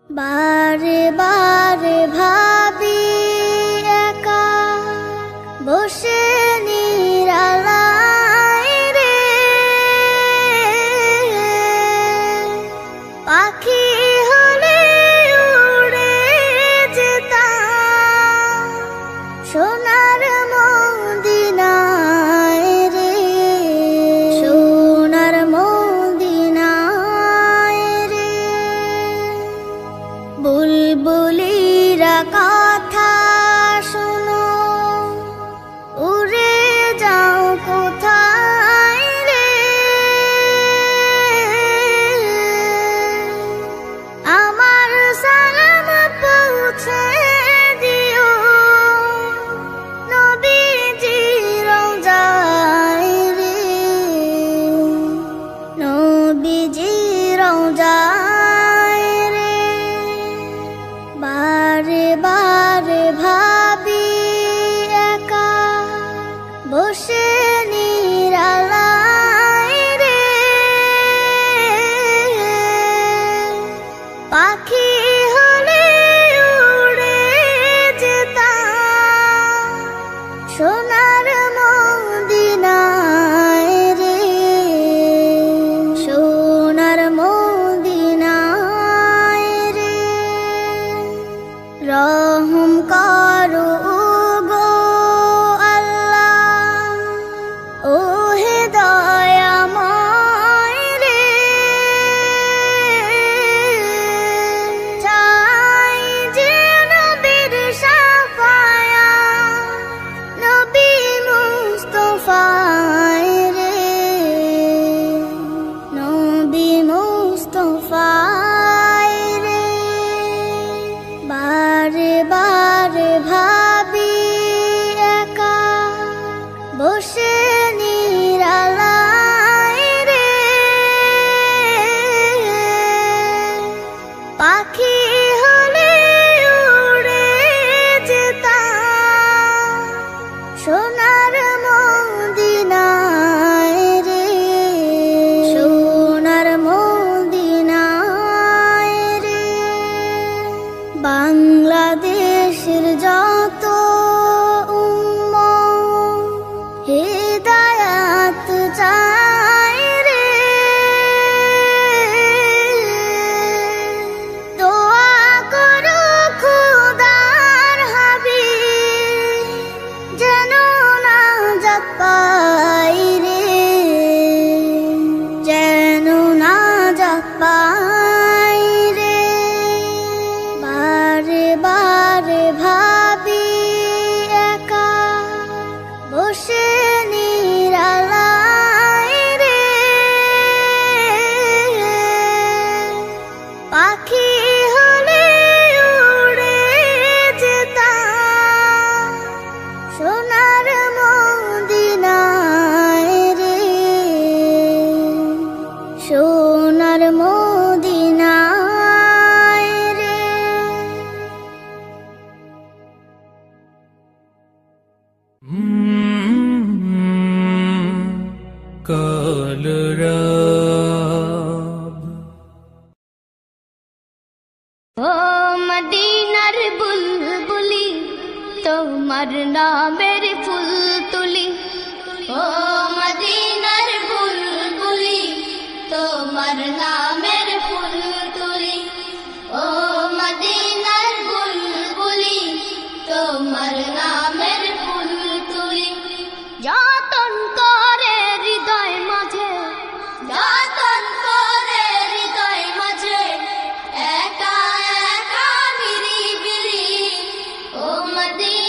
বারে বারে ভাবি একা বসে নিরালায় রে, পাখি হলে উড়ে যেতাম সোনার মদিনায় রে, সোনার মদিনায় রে। বুলবুলিরা কথা শোনো, উড়ে যাও কোথায় রে, আমার সালাম পৌঁছে দিও নবীজির রওজায় রে, নবীজির রওজায় রে। বারে বারে ভাবি একা বসে নিরালায় রে, পাখি হলে উড়ে যেতাম সোনার মদিনায় রে, সোনার মদিনায় রে। রহম করো গো আল্লাহ, ও হে দয়াময় রে, চাই যে নবীর শাফায়াত, নবী মুস্তাফায় রে, নবী মুস্তাফায় রে। বারে বারে ভাবি একা বসে নিরালায় রে, পাখি হলে উড়ে যেতাম সোনার মদিনায় রে, সোনার মদিনায় রে। বাংলাদেশের যত উম্মত হিদায়াত চায় রে, দোয়া করো খোদার হাবিব যেন নাজাত পাই রে, যেন নাজাত পাই রে। বারে বারে ভাবি একা বসে নিরালায় রে, পাখি হলে উড়ে যেতাম সোনার মদিনায় রে, সোনার মদিনায় রে। কলরব ও মদিনার বুলবুলি, তোমার নামের ফুল তুলি, ও